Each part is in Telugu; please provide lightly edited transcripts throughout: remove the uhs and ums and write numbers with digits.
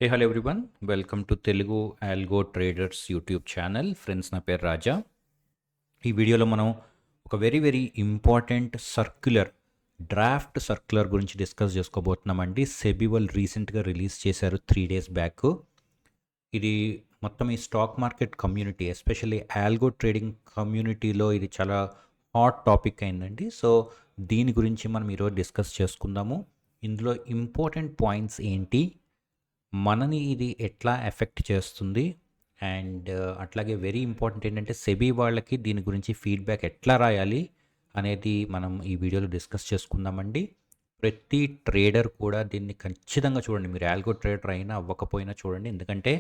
Hello everyone, welcome to Telugu algo traders YouTube channel. Friends, నా పేరు రాజా. ఈ వీడియోలో మనం ఒక వెరీ ఇంపార్టెంట్ డ్రాఫ్ట్ సర్క్యులర్ గురించి డిస్కస్ చేసుకోబోతున్నామండి. సెబీ వాళ్ళు రీసెంట్గా రిలీజ్ చేశారు 3 days బ్యాక్. ఇది మొత్తం ఈ stock market community, especially algo trading కమ్యూనిటీలో ఇది చాలా హాట్ టాపిక్ అయిందండి. సో దీని గురించి మనం ఈరోజు డిస్కస్ చేసుకుందాము. ఇందులో ఇంపార్టెంట్ పాయింట్స్ ఏంటి, మనని ఇది ఎట్లా ఎఫెక్ట్ చేస్తుంది, అండ్ అట్లాగే వెరీ ఇంపార్టెంట్ ఏంటంటే సెబీ వాళ్ళకి దీని గురించి ఫీడ్బ్యాక్ ఎట్లా రాయాలి అనేది మనం ఈ వీడియోలో డిస్కస్ చేసుకుందామండి. ప్రతి ట్రేడర్ కూడా దీన్ని ఖచ్చితంగా చూడండి. మీరు ఆల్గో ట్రేడర్ అయినా అవ్వకపోయినా చూడండి, ఎందుకంటే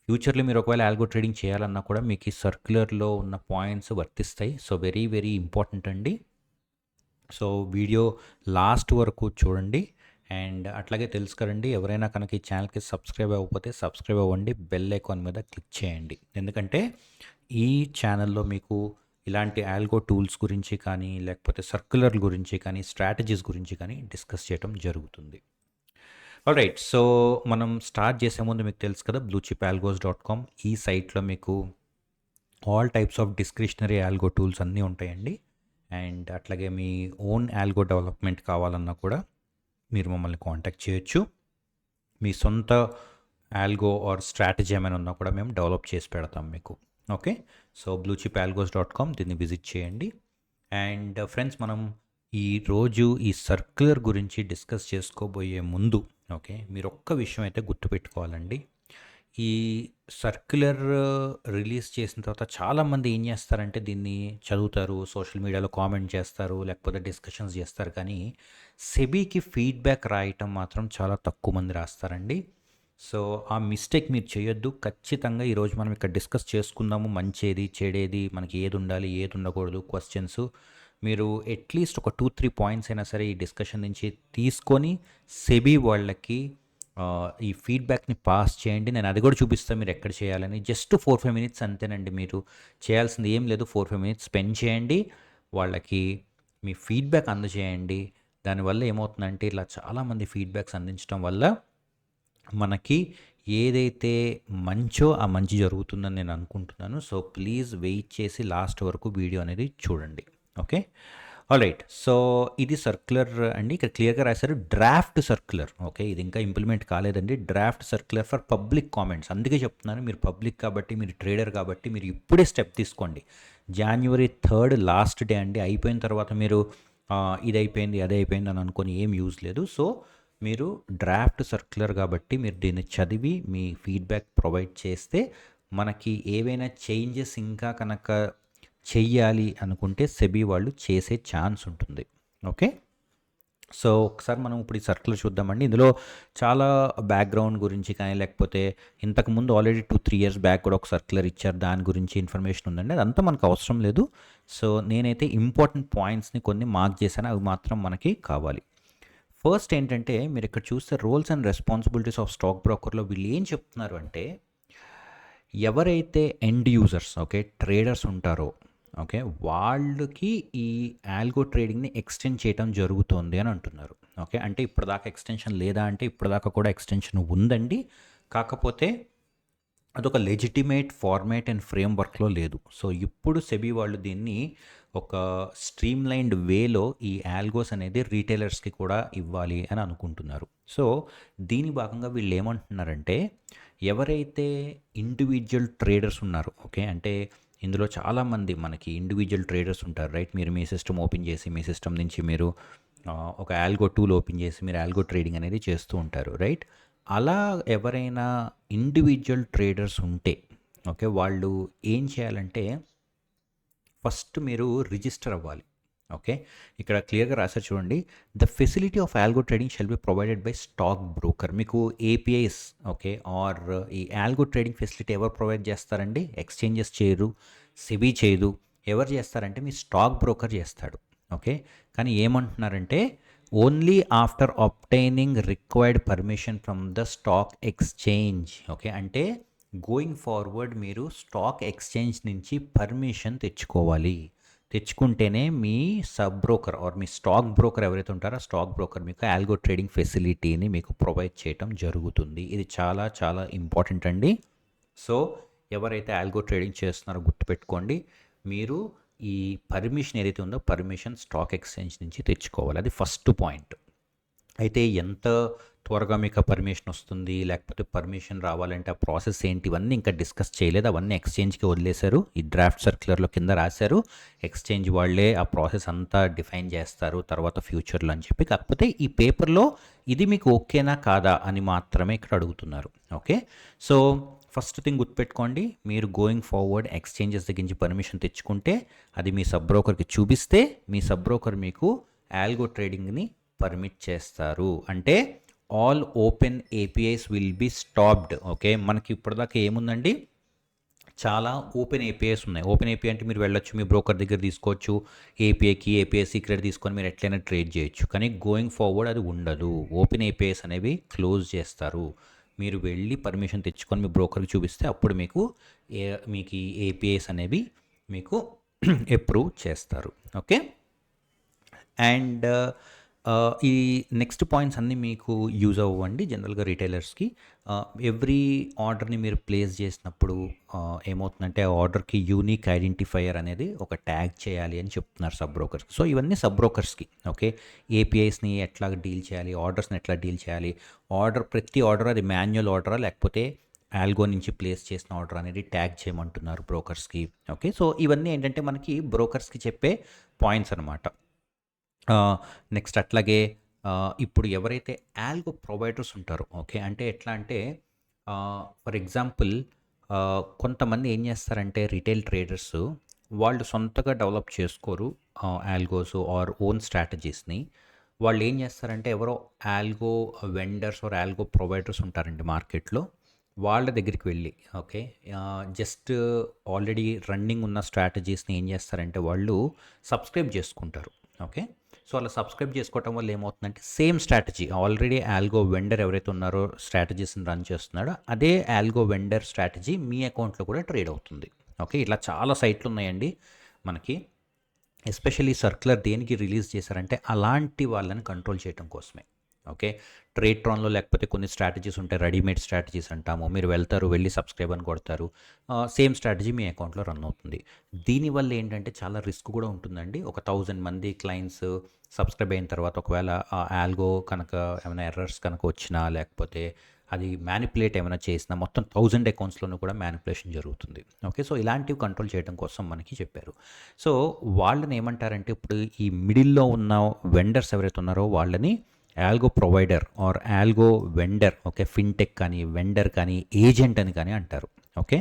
ఫ్యూచర్లో మీరు ఒకవేళ ఆల్గో ట్రేడింగ్ చేయాలన్నా కూడా మీకు ఈ సర్క్యులర్లో ఉన్న పాయింట్స్ వర్తిస్తాయి. సో వెరీ ఇంపార్టెంట్ అండి. సో వీడియో లాస్ట్ వరకు చూడండి. అండ్ అట్లాగే తెలుసు కదండి, ఎవరైనా కనుక ఈ ఛానల్కి సబ్స్క్రైబ్ అవ్వకపోతే సబ్స్క్రైబ్ అవ్వండి, బెల్ ఐకాన్ మీద క్లిక్ చేయండి. ఎందుకంటే ఈ ఛానల్లో మీకు ఇలాంటి ఆల్గో టూల్స్ గురించి కానీ, లేకపోతే సర్క్యులర్ గురించి కానీ, స్ట్రాటజీస్ గురించి కానీ డిస్కస్ చేయడం జరుగుతుంది. ఆల్రైట్, సో మనం స్టార్ట్ చేసే ముందు మీకు తెలుసు కదా, bluechipalgos.com ఈ సైట్లో మీకు all types of discretionary algo tools అన్నీ ఉంటాయండి. అండ్ అట్లాగే మీ ఓన్ ఆల్గో డెవలప్మెంట్ కావాలన్నా కూడా మీరు మమ్మల్ని కాంటాక్ట్ చేయొచ్చు. మీ సొంత ఆల్గో ఆర్ స్ట్రాటజీ ఏమైనా ఉన్నా కూడా మేము డెవలప్ చేసి పెడతాం మీకు. ఓకే, సో bluechipalgos.com దీన్ని విజిట్ చేయండి. అండ్ ఫ్రెండ్స్, మనం ఈరోజు ఈ సర్క్యులర్ గురించి డిస్కస్ చేసుకోబోయే ముందు ఓకే, మీరు ఒక్క విషయం అయితే గుర్తుపెట్టుకోవాలండి. ఈ సర్క్యులర్ రిలీజ్ చేసిన తర్వాత చాలామంది ఏం చేస్తారంటే దీన్ని చదువుతారు, సోషల్ మీడియాలో కామెంట్ చేస్తారు, లేకపోతే డిస్కషన్స్ చేస్తారు, కానీ సెబీకి ఫీడ్బ్యాక్ రాయటం మాత్రం చాలా తక్కువ మంది రాస్తారండి. సో ఆ మిస్టేక్ మీరు చేయొద్దు. ఖచ్చితంగా ఈరోజు మనం ఇక్కడ డిస్కస్ చేసుకుందాము, మంచేది చెడేది, మనకి ఏది ఉండాలి ఏది ఉండకూడదు క్వశ్చన్స్. మీరు అట్లీస్ట్ ఒక 2-3 పాయింట్స్ అయినా సరే ఈ డిస్కషన్ నుంచి తీసుకొని సెబీ వాళ్ళకి ఈ ఫీడ్బ్యాక్ని పాస్ చేయండి. నేను అది కూడా చూపిస్తాను మీరు ఎక్కడ చేయాలని. జస్ట్ 4-5 మినిట్స్ అంతేనండి. మీరు చేయాల్సింది ఏం లేదు. 4-5 మినిట్స్ స్పెండ్ చేయండి, వాళ్ళకి మీ ఫీడ్బ్యాక్ అందజేయండి. దానివల్ల ఏమవుతుందంటే ఇలా చాలామంది ఫీడ్బ్యాక్స్ అందించడం వల్ల మనకి ఏదైతే మంచో ఆ మంచి జరుగుతుందని నేను అనుకుంటున్నాను. సో ప్లీజ్ వెయిట్ చేసి లాస్ట్ వరకు వీడియో అనేది చూడండి. Okay, alright. సో ఇది సర్క్యులర్ అండి. ఇక్కడ క్లియర్గా రాశారు డ్రాఫ్ట్ సర్క్యులర్. ఓకే, ఇది ఇంకా ఇంప్లిమెంట్ కాలేదండి. Draft circular for public comments. అందుకే చెప్తున్నాను, మీరు పబ్లిక్ కాబట్టి, మీరు ట్రేడర్ కాబట్టి మీరు ఇప్పుడే స్టెప్ తీసుకోండి. January 3rd లాస్ట్ డే అండి. అయిపోయిన తర్వాత మీరు ఇది అయిపోయింది అది అయిపోయింది అని అనుకొని ఏం యూజ్ లేదు. సో మీరు డ్రాఫ్ట్ సర్క్యులర్ కాబట్టి మీరు దీన్ని చదివి మీ ఫీడ్బ్యాక్ ప్రొవైడ్ చేస్తే మనకి ఏవైనా చేంజెస్ ఇంకా కనుక చెయ్యాలి అనుకుంటే సెబీ వాళ్ళు చేసే ఛాన్స్ ఉంటుంది. ఓకే, సో ఒకసారి మనం ఇప్పుడు ఈ సర్క్యులర్ చూద్దామండి. ఇందులో చాలా బ్యాక్గ్రౌండ్ గురించి కానీ, లేకపోతే ఇంతకుముందు ఆల్రెడీ 2-3 years బ్యాక్ కూడా ఒక సర్క్యులర్ ఇచ్చారు, దాని గురించి ఇన్ఫర్మేషన్ ఉందండి. అదంతా మనకు అవసరం లేదు. సో నేనైతే ఇంపార్టెంట్ పాయింట్స్ని కొన్ని మార్క్ చేశాను, అవి మాత్రం మనకి కావాలి. ఫస్ట్ ఏంటంటే, మీరు ఇక్కడ చూస్తే roles and responsibilities of stock బ్రోకర్లో వీళ్ళు ఏం చెప్తున్నారు అంటే, ఎవరైతే ఎండ్ యూజర్స్ ఓకే ట్రేడర్స్ ఉంటారో ఓకే వాళ్ళకి ఈ ఆల్గో ట్రేడింగ్ని ఎక్స్టెండ్ చేయడం జరుగుతుంది అని అంటున్నారు. ఓకే, అంటే ఇప్పటిదాకా ఎక్స్టెన్షన్ లేదా అంటే ఇప్పటిదాకా కూడా ఎక్స్టెన్షన్ ఉందండి, కాకపోతే అదొక లెజిటిమేట్ ఫార్మేట్ అండ్ ఫ్రేమ్వర్క్లో లేదు. సో ఇప్పుడు సెబీ వాళ్ళు దీన్ని ఒక స్ట్రీమ్లైన్డ్ వేలో ఈ ఆల్గోస్ అనేది రీటైలర్స్కి కూడా ఇవ్వాలి అని అనుకుంటున్నారు. సో దీని భాగంగా వీళ్ళు ఏమంటున్నారంటే, ఎవరైతే ఇండివిజువల్ ట్రేడర్స్ ఉన్నారు ఓకే, అంటే ఇందులో చాలామంది మనకి ఇండివిజువల్ ట్రేడర్స్ ఉంటారు, రైట్. మీరు మీ సిస్టమ్ ఓపెన్ చేసి మీ సిస్టమ్ నుంచి మీరు ఒక ఆల్గో టూల్ ఓపెన్ చేసి మీరు ఆల్గో ట్రేడింగ్ అనేది చేస్తూ ఉంటారు, రైట్. అలా ఎవరైనా ఇండివిజువల్ ట్రేడర్స్ ఉంటే ఓకే, వాళ్ళు ఏం చేయాలంటే ఫస్ట్ మీరు రిజిస్టర్ అవ్వాలి. ఓకే, ఇక్కడ క్లియర్గా రాశారు చూడండి, the facility of algo trading shall be provided by stock broker. మీకు ఏపీఐస్ ఓకే ఆర్ ఈ ఆల్గో ట్రేడింగ్ ఫెసిలిటీ ఎవరు ప్రొవైడ్ చేస్తారండి? ఎక్స్చేంజెస్ చేయరు, సెబీ చేయదు. ఎవరు చేస్తారంటే మీ స్టాక్ బ్రోకర్ చేస్తాడు. ఓకే, కానీ ఏమంటున్నారంటే only after obtaining required permission from the stock exchange. Okay, అంటే గోయింగ్ ఫార్వర్డ్ మీరు స్టాక్ ఎక్స్చేంజ్ నుంచి పర్మిషన్ తెచ్చుకోవాలి. తెచ్చుకుంటేనే మీ సబ్ బ్రోకర్ ఆర్ మీ స్టాక్ బ్రోకర్ ఎవరైతే ఉంటారో ఆ స్టాక్ బ్రోకర్ మీకు ఆల్గో ట్రేడింగ్ ఫెసిలిటీని మీకు ప్రొవైడ్ చేయటం జరుగుతుంది. ఇది చాలా చాలా ఇంపార్టెంట్ అండి. సో ఎవరైతే ఆల్గో ట్రేడింగ్ చేస్తున్నారో గుర్తుపెట్టుకోండి, మీరు ఈ పర్మిషన్ ఏదైతే ఉందో పర్మిషన్ స్టాక్ ఎక్స్చేంజ్ నుంచి తెచ్చుకోవాలి. అది ఫస్ట్ పాయింట్. అయితే ఎంత త్వరగా మీకు ఆ పర్మిషన్ వస్తుంది, లేకపోతే పర్మిషన్ రావాలంటే ఆ ప్రాసెస్ ఏంటి, ఇవన్నీ ఇంకా డిస్కస్ చేయలేదు. అవన్నీ ఎక్స్చేంజ్కి వదిలేశారు. ఈ డ్రాఫ్ట్ సర్క్యులర్లో కింద రాశారు, ఎక్స్చేంజ్ వాళ్ళే ఆ ప్రాసెస్ అంతా డిఫైన్ చేస్తారు తర్వాత ఫ్యూచర్లో అని చెప్పి. కాకపోతే ఈ పేపర్లో ఇది మీకు ఓకేనా కాదా అని మాత్రమే ఇక్కడ అడుగుతున్నారు. ఓకే, సో ఫస్ట్ థింగ్ గుర్తుపెట్టుకోండి, మీరు గోయింగ్ ఫార్వర్డ్ ఎక్స్చేంజెస్ దగ్గర నుంచి పర్మిషన్ తెచ్చుకుంటే అది మీ సబ్ బ్రోకర్కి చూపిస్తే మీ సబ్ బ్రోకర్ మీకు ఆల్గో ట్రేడింగ్ని పర్మిట్ చేస్తారు. అంటే all open APIs will be stopped. Okay, మనకి ఇప్పటిదాకా ఏముందండి, చాలా ఓపెన్ ఏపీఐస్ ఉన్నాయి. ఓపెన్ ఏపీఐ అంటే మీరు వెళ్ళొచ్చు, మీ బ్రోకర్ దగ్గర తీసుకోవచ్చు, ఏపీఐ సీక్రెట్ తీసుకొని మీరు ఎట్లయినా ట్రేడ్ చేయొచ్చు. కానీ గోయింగ్ ఫార్వర్డ్ అది ఉండదు. ఓపెన్ ఏపీఐస్ అనేవి క్లోజ్ చేస్తారు. మీరు వెళ్ళి పర్మిషన్ తెచ్చుకొని మీ బ్రోకర్కి చూపిస్తే అప్పుడు మీకు ఈ ఏపీఐస్ అనేవి మీకు అప్రూవ్ చేస్తారు. ఓకే, అండ్ ఈ నెక్స్ట్ పాయింట్స్ అన్నీ మీకు యూజ్ అవ్వండి జనరల్గా రీటైలర్స్కి. ఎవ్రీ ఆర్డర్ని మీరు ప్లేస్ చేసినప్పుడు ఏమవుతుందంటే ఆ ఆర్డర్కి యూనిక్ ఐడెంటిఫైయర్ అనేది ఒక ట్యాగ్ చేయాలి అని చెప్తున్నారు సబ్ బ్రోకర్స్. సో ఇవన్నీ సబ్ బ్రోకర్స్కి. ఓకే, ఏపీఐస్ని ఎట్లా డీల్ చేయాలి, ఆర్డర్స్ని ఎట్లా డీల్ చేయాలి, ప్రతి ఆర్డర్ అది మాన్యువల్ ఆర్డరా లేకపోతే ఆల్గో నుంచి ప్లేస్ చేసిన ఆర్డర్ అనేది ట్యాగ్ చేయమంటున్నారు బ్రోకర్స్కి. ఓకే, సో ఇవన్నీ ఏంటంటే మనకి బ్రోకర్స్కి చెప్పే పాయింట్స్ అనమాట. నెక్స్ట్ అట్లాగే ఇప్పుడు ఎవరైతే ఆల్గో ప్రొవైడర్స్ ఉంటారో, ఓకే, అంటే ఎట్లా అంటే ఫర్ ఎగ్జాంపుల్ కొంతమంది ఏం చేస్తారంటే రిటైల్ ట్రేడర్స్ వాళ్ళు సొంతగా డెవలప్ చేసుకోరు ఆల్గోస్ ఆర్ ఓన్ స్ట్రాటజీస్ని. వాళ్ళు ఏం చేస్తారంటే ఎవరో algo vendors or algo providers ఉంటారండి మార్కెట్లో, వాళ్ళ దగ్గరికి వెళ్ళి ఓకే జస్ట్ ఆల్రెడీ రన్నింగ్ ఉన్న స్ట్రాటజీస్ని ఏం చేస్తారంటే వాళ్ళు సబ్స్క్రైబ్ చేసుకుంటారు. ఓకే, సో అలా సబ్స్క్రైబ్ చేసుకోవటం వల్ల ఏమవుతుందంటే same strategy already algo vendor ఎవరైతే ఉన్నారో స్ట్రాటజీస్ని రన్ చేస్తున్నాడో అదే ఆల్గో వెండర్ స్ట్రాటజీ మీ అకౌంట్లో కూడా ట్రేడ్ అవుతుంది. ఓకే, ఇట్లా చాలా సైట్లు ఉన్నాయండి మనకి. ఎస్పెషల్లీ సర్క్యులర్ దేనికి రిలీజ్ చేశారంటే అలాంటి వాళ్ళని కంట్రోల్ చేయడం కోసమే. ఓకే, ట్రేడ్ట్రాన్లో లేకపోతే కొన్ని స్ట్రాటజీస్ ఉంటాయి, రెడీమేడ్ స్ట్రాటజీస్ అంటాము. మీరు వెళ్తారు, వెళ్ళి సబ్స్క్రైబ్ అని కొడతారు, సేమ్ స్ట్రాటజీ మీ అకౌంట్లో రన్ అవుతుంది. దీనివల్ల ఏంటంటే చాలా రిస్క్ కూడా ఉంటుందండి. ఒక 1000 మంది క్లయింట్స్ సబ్స్క్రైబ్ అయిన తర్వాత ఒకవేళ ఆ ఆల్గో కనుక ఏమైనా ఎర్రర్స్ కనుక వచ్చినా లేకపోతే అది మ్యానిపులేట్ ఏమైనా చేసినా మొత్తం 1000 అకౌంట్స్లోనూ కూడా మ్యానిపులేషన్ జరుగుతుంది. ఓకే, సో ఇలాంటివి కంట్రోల్ చేయడం కోసం మనకి చెప్పారు. సో వాళ్ళని ఏమంటారంటే ఇప్పుడు ఈ మిడిల్లో ఉన్న వెండర్స్ ఎవరైతే ఉన్నారో వాళ్ళని algo provider or algo vendor, okay, fintech కానీ వెండర్ కానీ ఏజెంట్ అని కానీ అంటారు. ఓకే,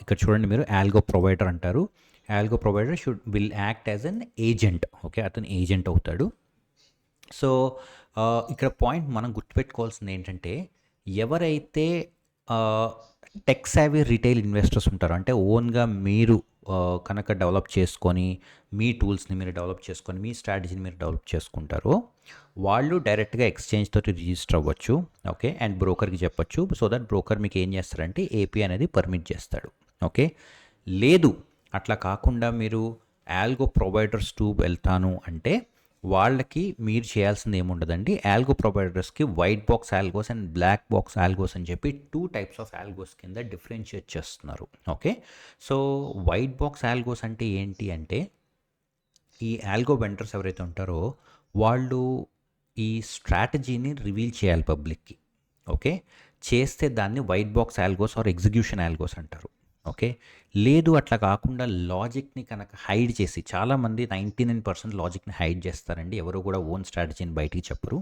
ఇక్కడ చూడండి మీరు ఆల్గో ప్రొవైడర్ అంటారు. Algo provider will act as an agent. Okay, అతను ఏజెంట్ అవుతాడు. సో ఇక్కడ పాయింట్ మనం గుర్తుపెట్టుకోవాల్సింది ఏంటంటే ఎవరైతే టెక్ సావీ రిటైల్ ఇన్వెస్టర్స్ ఉంటారో, అంటే ఓన్గా మీరు కనుక డెవలప్ చేసుకొని మీ టూల్స్ని మీరు డెవలప్ చేసుకొని మీ స్ట్రాటజీని మీరు డెవలప్ చేసుకుంటారో వాళ్ళు డైరెక్ట్గా ఎక్స్చేంజ్ తోటి రిజిస్టర్ అవ్వచ్చు. ఓకే, అండ్ బ్రోకర్కి చెప్పొచ్చు. సో దట్ బ్రోకర్ మీకు ఏం చేస్తారంటే ఏపీ అనేది పర్మిట్ చేస్తాడు. ఓకే, లేదు అట్లా కాకుండా మీరు ఆల్గో ప్రొవైడర్స్ టు వెళ్తాను అంటే వాళ్ళకి మీరు చేయాల్సింది ఏముండదండి. ఆల్గో ప్రొవైడర్స్కి white box algos and black box algos అని చెప్పి 2 టైప్స్ ఆఫ్ ఆల్గోస్ కింద డిఫరెన్షియేట్ చేస్తున్నారు. Okay, so white box algos అంటే ఏంటి అంటే ఈ ఆల్గో వెండర్స్ ఎవరైతే ఉంటారో వాళ్ళు ఈ స్ట్రాటజీని రివీల్ చేయాలి పబ్లిక్కి. ఓకే, చేస్తే దాన్ని white box algos or execution algos అంటారు. ఓకే, లేదు అట్లా కాకుండా లాజిక్ని కనుక హైడ్ చేసి, చాలామంది 99% లాజిక్ని హైడ్ చేస్తారండి, ఎవరు కూడా ఓన్ స్ట్రాటజీని బయటికి చెప్పరు.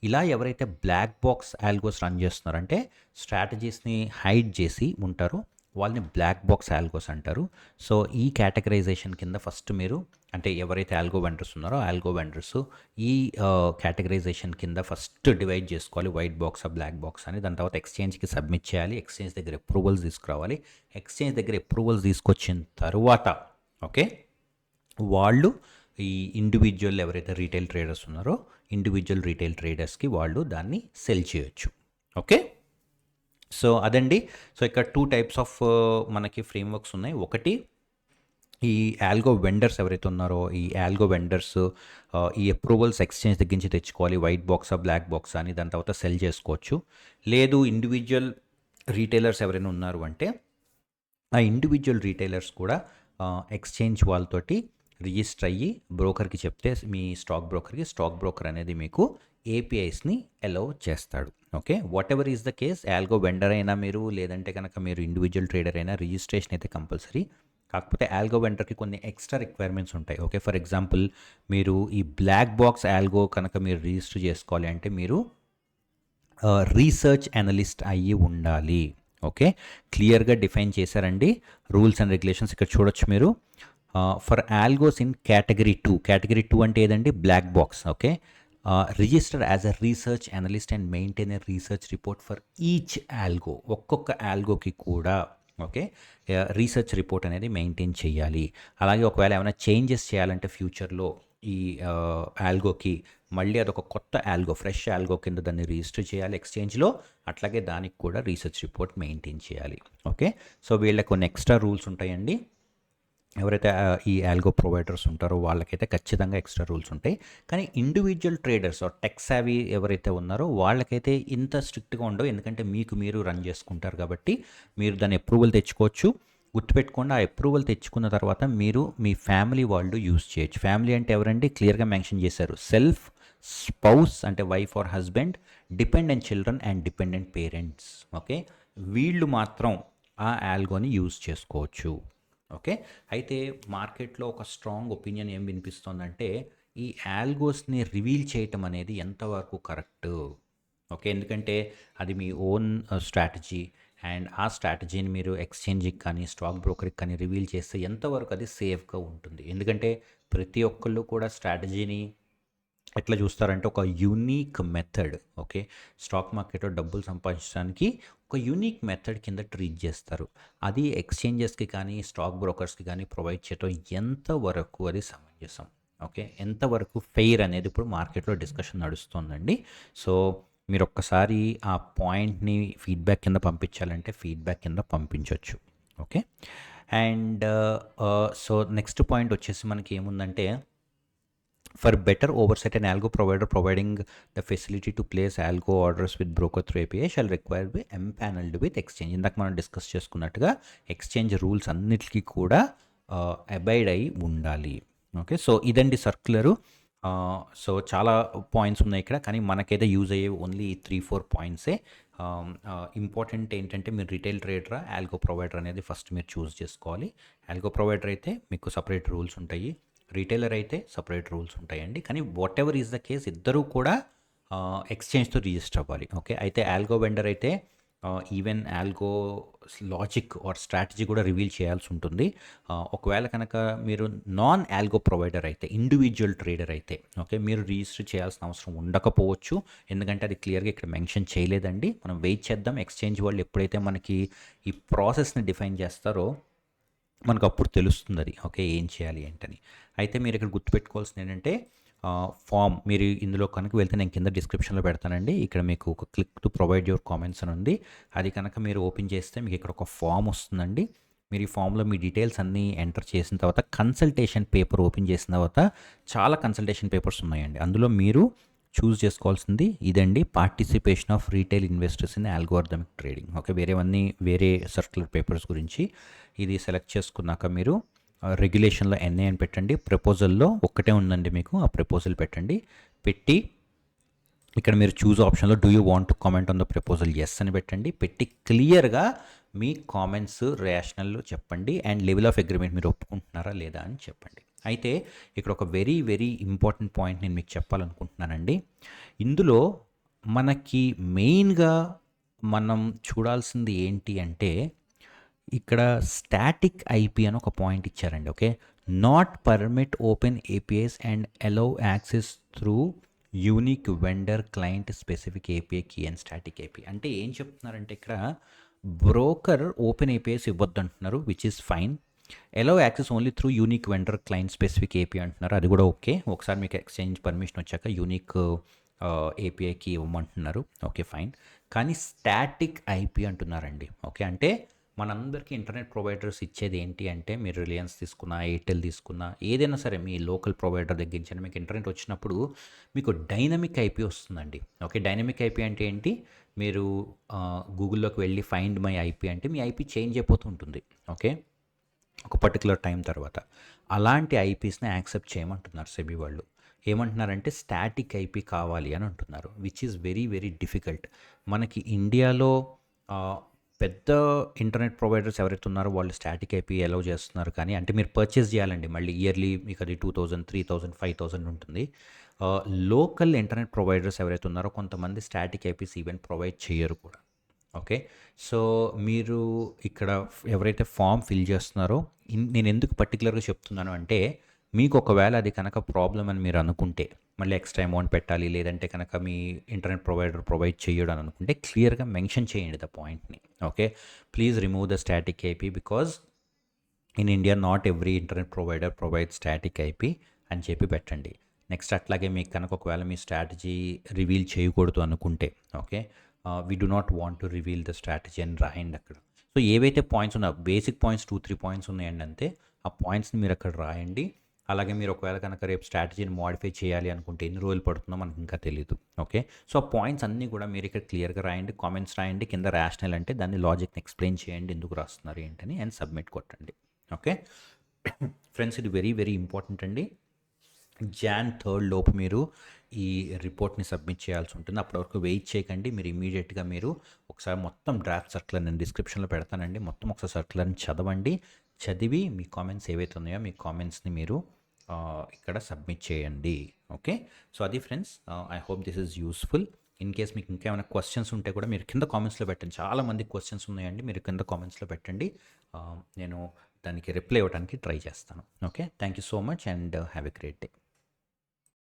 ఇలా ఎవరైతే బ్లాక్ బాక్స్ ఆల్గోస్ రన్ చేస్తున్నారంటే స్ట్రాటజీస్ని హైడ్ చేసి ఉంటారో వాళ్ళని బ్లాక్ బాక్స్ ఆల్గోస్ అంటారు. సో ఈ కేటగరైజేషన్ కింద ఫస్ట్ మీరు అంటే ఎవరైతే ఆల్గో వెండర్స్ ఉన్నారో ఆల్గో వెండర్స్ ఈ కేటగరైజేషన్ కింద ఫస్ట్ డివైడ్ చేసుకోవాలి, వైట్ బాక్స్ బ్లాక్ బాక్స్ అని. దాని తర్వాత ఎక్స్చేంజ్కి సబ్మిట్ చేయాలి, ఎక్స్చేంజ్ దగ్గర అప్రూవల్స్ తీసుకురావాలి. ఎక్స్చేంజ్ దగ్గర అప్రూవల్స్ తీసుకొచ్చిన తర్వాత ఓకే వాళ్ళు ఈ ఇండివిజువల్ ఎవరైతే రీటైల్ ట్రేడర్స్ ఉన్నారో ఇండివిజువల్ రీటైల్ ట్రేడర్స్కి వాళ్ళు దాన్ని సెల్ చేయొచ్చు. ఓకే, సో అదండి. సో ఇక్కడ 2 టైప్స్ ఆఫ్ మనకి ఫ్రేమ్వర్క్స్ ఉన్నాయి. ఒకటి ఈ ఆల్గో వెండర్స్ ఎవరైతే ఉన్నారో ఈ ఆల్గో వెండర్స్ ఈ అప్రూవల్స్ ఎక్స్చేంజ్ దగ్గర నుంచి తెచ్చుకోవాలి. వైట్ బాక్సా బ్లాక్ బాక్సా అని దాని తర్వాత సెల్ చేసుకోవచ్చు. లేదు ఇండివిజువల్ రీటైలర్స్ ఎవరైనా ఉన్నారు అంటే ఆ ఇండివిజువల్ రీటైలర్స్ కూడా ఎక్స్చేంజ్ వాళ్ళతోటి రిజిస్టర్ అయ్యి బ్రోకర్కి చెప్తే మీ స్టాక్ బ్రోకర్ అనేది మీకు ఏపీఐస్ని అలౌ చేస్తాడు. Okay, what ever is the case, algo vendor అయినా మీరు లేదంటే కనుక మీరు ఇండివిజువల్ ట్రేడర్ అయినా రిజిస్ట్రేషన్ అయితే కంపల్సరీ. కాకపోతే ఆల్గో వెండర్కి కొన్ని ఎక్స్ట్రా రిక్వైర్మెంట్స్ ఉంటాయి. ఓకే, ఫర్ ఎగ్జాంపుల్ మీరు ఈ బ్లాక్ బాక్స్ ఆల్గో కనుక మీరు రిజిస్టర్ చేసుకోవాలి అంటే మీరు రీసెర్చ్ అనలిస్ట్ అయ్యి ఉండాలి. ఓకే, క్లియర్గా డిఫైన్ చేశారండి రూల్స్ అండ్ రెగ్యులేషన్స్. ఇక్కడ చూడొచ్చు మీరు. ఫర్ ఆల్గోస్ ఇన్ కేటగిరీ 2 అంటే ఏదండి, black box. Okay, register as a research analyst and maintain a research report for each algo. ఒక్కొక్క ఆల్గోకి కూడా ఓకే రీసెర్చ్ రిపోర్ట్ అనేది మెయింటైన్ చేయాలి. అలాగే ఒకవేళ ఏమైనా చేంజెస్ చేయాలంటే ఫ్యూచర్లో ఈ ఆల్గోకి మళ్ళీ అదొక కొత్త ఆల్గో, ఫ్రెష్ ఆల్గో కింద దాన్ని రిజిస్టర్ చేయాలి ఎక్స్చేంజ్లో. అట్లాగే దానికి కూడా రీసెర్చ్ రిపోర్ట్ మెయింటైన్ చేయాలి. ఓకే, సో వీళ్ళకి కొన్ని ఎక్స్ట్రా రూల్స్ ఉంటాయండి. ఎవరైతే ఈ ఆల్గో ప్రొవైడర్స్ ఉంటారో వాళ్ళకైతే ఖచ్చితంగా ఎక్స్ట్రా రూల్స్ ఉంటాయి. కానీ ఇండివిజువల్ ట్రేడర్స్ టెక్ సావీ ఎవరైతే ఉన్నారో వాళ్ళకైతే ఇంత స్ట్రిక్ట్గా ఉండవు. ఎందుకంటే మీకు మీరు రన్ చేసుకుంటారు కాబట్టి మీరు దాన్ని అప్రూవల్ తెచ్చుకోవచ్చు. గుర్తుపెట్టుకోండి, ఆ అప్రూవల్ తెచ్చుకున్న తర్వాత మీరు మీ ఫ్యామిలీ వాళ్ళు యూజ్ చేయొచ్చు. ఫ్యామిలీ అంటే ఎవరండి, క్లియర్గా మెన్షన్ చేశారు. సెల్ఫ్, స్పౌస్ అంటే wife or husband, dependent children and dependent parents. Okay, వీళ్ళు మాత్రం ఆ ఆల్గోని యూజ్ చేసుకోవచ్చు. ఓకే, అయితే మార్కెట్లో ఒక స్ట్రాంగ్ ఒపీనియన్ ఏం వినిపిస్తోందంటే ఈ ఆల్గోస్ని రివీల్ చేయటం అనేది ఎంతవరకు కరెక్ట్. ఓకే, ఎందుకంటే అది మీ ఓన్ స్ట్రాటజీ అండ్ ఆ స్ట్రాటజీని మీరు ఎక్స్చేంజ్కి కానీ స్టాక్ బ్రోకర్కి కానీ రివీల్ చేస్తే ఎంతవరకు అది సేఫ్గా ఉంటుంది. ఎందుకంటే ప్రతి ఒక్కళ్ళు కూడా స్ట్రాటజీని ఎట్లా చూస్తారంటే ఒక యూనిక్ మెథడ్. ఓకే, స్టాక్ మార్కెట్లో డబ్బులు సంపాదించడానికి ఒక యూనిక్ మెథడ్ కింద ట్రీట్ చేస్తారు. అది ఎక్స్చేంజెస్కి కానీ స్టాక్ బ్రోకర్స్కి కానీ ప్రొవైడ్ చేయడం ఎంతవరకు అది సమంజసం, ఓకే, ఎంతవరకు ఫెయిర్ అనేది ఇప్పుడు మార్కెట్లో డిస్కషన్ నడుస్తుందండి. సో మీరు ఒక్కసారి ఆ పాయింట్ని ఫీడ్బ్యాక్ కింద పంపించాలంటే ఫీడ్బ్యాక్ కింద పంపించవచ్చు. Okay, and so next point వచ్చేసి మనకి ఏముందంటే, for better oversight, an algo provider providing the facility to place algo orders with broker through API shall require be empaneled with exchange. ఇందాక మనం డిస్కస్ చేసుకున్నట్టుగా ఎక్స్చేంజ్ రూల్స్ అన్నిటికీ కూడా అబైడ్ అయి ఉండాలి. ఓకే, సో ఇదండి సర్క్యులరు. సో చాలా పాయింట్స్ ఉన్నాయి ఇక్కడ, కానీ మనకైతే యూజ్ అయ్యే ఓన్లీ 3-4 పాయింట్సే. ఇంపార్టెంట్ ఏంటంటే మీరు రిటైల్ ట్రేడరా ఆల్గో ప్రొవైడర్ అనేది ఫస్ట్ మీరు చూస్ చేసుకోవాలి. ఆల్గో ప్రొవైడర్ అయితే మీకు సపరేట్ రూల్స్ ఉంటాయి, రీటైలర్ అయితే సపరేట్ రూల్స్ ఉంటాయండి. కానీ whatever is the case ఇద్దరూ కూడా ఎక్స్చేంజ్తో రిజిస్టర్ అవ్వాలి. ఓకే, అయితే ఆల్గో వెండర్ అయితే even algo logic or strategy కూడా రివీల్ చేయాల్సి ఉంటుంది. ఒకవేళ కనుక మీరు నాన్ ఆల్గో ప్రొవైడర్ అయితే, ఇండివిజువల్ ట్రేడర్ అయితే ఓకే మీరు రిజిస్టర్ చేయాల్సిన అవసరం ఉండకపోవచ్చు. ఎందుకంటే అది క్లియర్గా ఇక్కడ మెన్షన్ చేయలేదండి. మనం వెయిట్ చేద్దాం, ఎక్స్చేంజ్ వాళ్ళు ఎప్పుడైతే మనకి ఈ ప్రాసెస్ని డిఫైన్ చేస్తారో మనకు అప్పుడు తెలుస్తుంది అది ఓకే ఏం చేయాలి ఏంటని. అయితే మీరు ఇక్కడ గుర్తుపెట్టుకోవాల్సింది ఏంటంటే ఫామ్, మీరు ఇందులో కనుక వెళ్తే నేను కింద డిస్క్రిప్షన్లో పెడతానండి. ఇక్కడ మీకు ఒక click to provide your comments అని ఉంది. అది కనుక మీరు ఓపెన్ చేస్తే మీకు ఇక్కడ ఒక ఫామ్ వస్తుందండి. మీరు ఈ ఫామ్లో మీ డీటెయిల్స్ అన్నీ ఎంటర్ చేసిన తర్వాత కన్సల్టేషన్ పేపర్ ఓపెన్ చేసిన తర్వాత చాలా కన్సల్టేషన్ పేపర్స్ ఉన్నాయండి. అందులో మీరు చూస్ చేసుకోవాల్సింది ఇదండి, participation of retail investors in algorithmic trading. Okay, వేరే సర్క్యులర్ పేపర్స్ గురించి ఇది సెలెక్ట్ చేసుకున్నాక మీరు రెగ్యులేషన్లో ఎన్ఏ అని పెట్టండి. ప్రపోజల్లో ఒక్కటే ఉందండి మీకు, ఆ ప్రపోజల్ పెట్టి ఇక్కడ మీరు చూస్ ఆప్షన్లో do you want to comment on the proposal yes అని పెట్టి క్లియర్గా మీ కామెంట్స్ రేషనల్ చెప్పండి అండ్ లెవెల్ ఆఫ్ అగ్రిమెంట్ మీరు ఒప్పుకుంటున్నారా లేదా అని చెప్పండి. అయితే ఇక్కడ ఒక వెరీ వెరీ ఇంపార్టెంట్ పాయింట్ నేను మీకు చెప్పాలనుకుంటున్నానండి. ఇందులో మనకి మెయిన్గా మనం చూడాల్సింది ఏంటి అంటే ఇక్కడ స్టాటిక్ ఐపీ అని ఒక పాయింట్ ఇచ్చారండి. Okay, not permit open APIs and allow access through unique vendor client specific API key and static IP. అంటే ఏం చెప్తున్నారంటే ఇక్కడ బ్రోకర్ ఓపెన్ ఏపీఐస్ ఇవ్వద్దు అంటున్నారు, which is fine. Allow access only through unique vendor client specific API అంటున్నారు, అది కూడా ఓకే. ఒకసారి మీకు ఎక్స్చేంజ్ పర్మిషన్ వచ్చాక యూనిక్ ఏపీఐకి ఇవ్వమంటున్నారు, ఓకే ఫైన్. కానీ స్టాటిక్ ఐపీ అంటున్నారండి. ఓకే, అంటే మనందరికీ ఇంటర్నెట్ ప్రొవైడర్స్ ఇచ్చేది ఏంటి అంటే, మీరు రిలయన్స్ తీసుకున్నా, ఎయిర్టెల్ తీసుకున్నా, ఏదైనా సరే మీ లోకల్ ప్రొవైడర్ దగ్గర నుంచి మీకు ఇంటర్నెట్ వచ్చినప్పుడు మీకు డైనమిక్ ఐపీ వస్తుందండి. ఓకే. డైనమిక్ ఐపీ అంటే ఏంటి? మీరు గూగుల్‌లోకి వెళ్ళి ఫైండ్ మై ఐపీ అంటే మీ ఐపీ చేంజ్ అయిపోతూ ఉంటుంది. ఓకే. ఒక పర్టిక్యులర్ టైం తర్వాత. అలాంటి ఐపీస్‌ని యాక్సెప్ట్ చేయమంటున్నారు సెబీ వాళ్ళు. ఏమంటున్నారంటే స్టాటిక్ ఐపీ కావాలి అని అంటున్నారు. Which is very, very difficult. మనకి ఇండియాలో పెద్ద ఇంటర్నెట్ ప్రొవైడర్స్ ఎవరైతే ఉన్నారో వాళ్ళు స్టాటిక్ ఐపీ అలౌ చేస్తున్నారు. కానీ అంటే మీరు పర్చేస్ చేయాలండి. మళ్ళీ ఇయర్లీ మీకు అది 2000, 3000, 5000 ఉంటుంది. లోకల్ ఇంటర్నెట్ ప్రొవైడర్స్ ఎవరైతే ఉన్నారో కొంతమంది స్టాటిక్ ఐపీస్ ఈవెన్ ప్రొవైడ్ చేయరు కూడా. ఓకే. సో, మీరు ఇక్కడ ఎవరైతే ఫార్మ్ ఫిల్ చేస్తున్నారో నేను ఎందుకు పర్టిక్యులర్‌గా చెప్తున్నాను అంటే, మీకు ఒకవేళ అది కనుక ప్రాబ్లమ్ అని మీరు అనుకుంటే, మళ్ళీ ఎక్స్‌ట్రా అమౌంట్ పెట్టాలి, లేదంటే కనుక మీ ఇంటర్నెట్ ప్రొవైడర్ ప్రొవైడ్ చెయ్యడు అని అనుకుంటే క్లియర్‌గా మెన్షన్ చేయండి ద పాయింట్‌ని. Okay. Please remove the static IP because in India not every internet provider provide static IP అని చెప్పి పెట్టండి. నెక్స్ట్ అట్లాగే మీకు కనుక ఒకవేళ మీ స్ట్రాటజీ రివీల్ చేయకూడదు అనుకుంటే, okay, we do not want to reveal the strategy అని రాయండి అక్కడ. సో ఏవైతే పాయింట్స్ ఉన్నాయో బేసిక్ పాయింట్స్ 2-3 పాయింట్స్ ఉన్నాయండి అంతే. ఆ పాయింట్స్ని మీరు అక్కడ రాయండి. అలాగే మీరు ఒకవేళ కనుక రేపు స్ట్రాటజీని మోడిఫై చేయాలి అనుకుంటే ఎన్ని రోజులు పడుతుందో మనకు ఇంకా తెలీదు. ఓకే. సో ఆ పాయింట్స్ అన్నీ కూడా మీరు ఇక్కడ క్లియర్గా రాయండి, కామెంట్స్ రాయండి, కింద ర్యాషనల్ అంటే దాన్ని లాజిక్ని ఎక్స్ప్లెయిన్ చేయండి, ఎందుకు రాస్తున్నారు ఏంటని, అండ్ సబ్మిట్ కొట్టండి. ఓకే ఫ్రెండ్స్, ఇది వెరీ, వెరీ ఇంపార్టెంట్ అండి. జాన్ 3 లోపు మీరు ఈ రిపోర్ట్ని సబ్మిట్ చేయాల్సి ఉంటుంది. అప్పటి వరకు వెయిట్ చేయకండి. మీరు ఇమీడియట్గా మీరు ఒకసారి మొత్తం డ్రాఫ్ట్ సర్క్యులర్ నేను డిస్క్రిప్షన్లో పెడతానండి. మొత్తం ఒకసారి సర్క్యులర్ని చదవండి. చదివి మీ కామెంట్స్ ఏవైతే ఉన్నాయో మీ కామెంట్స్ని మీరు ఇక్కడ సబ్మిట్ చేయండి. ఓకే. సో అది friends, I hope this is useful. In case మీకు ఇంకేమైనా క్వశ్చన్స్ ఉంటే కూడా మీరు కింద కామెంట్స్లో పెట్టండి. చాలామంది క్వశ్చన్స్ ఉన్నాయండి, మీరు కింద కామెంట్స్లో పెట్టండి. నేను దానికి రిప్లై ఇవ్వడానికి ట్రై చేస్తాను. Okay. Thank you so much and have a great day.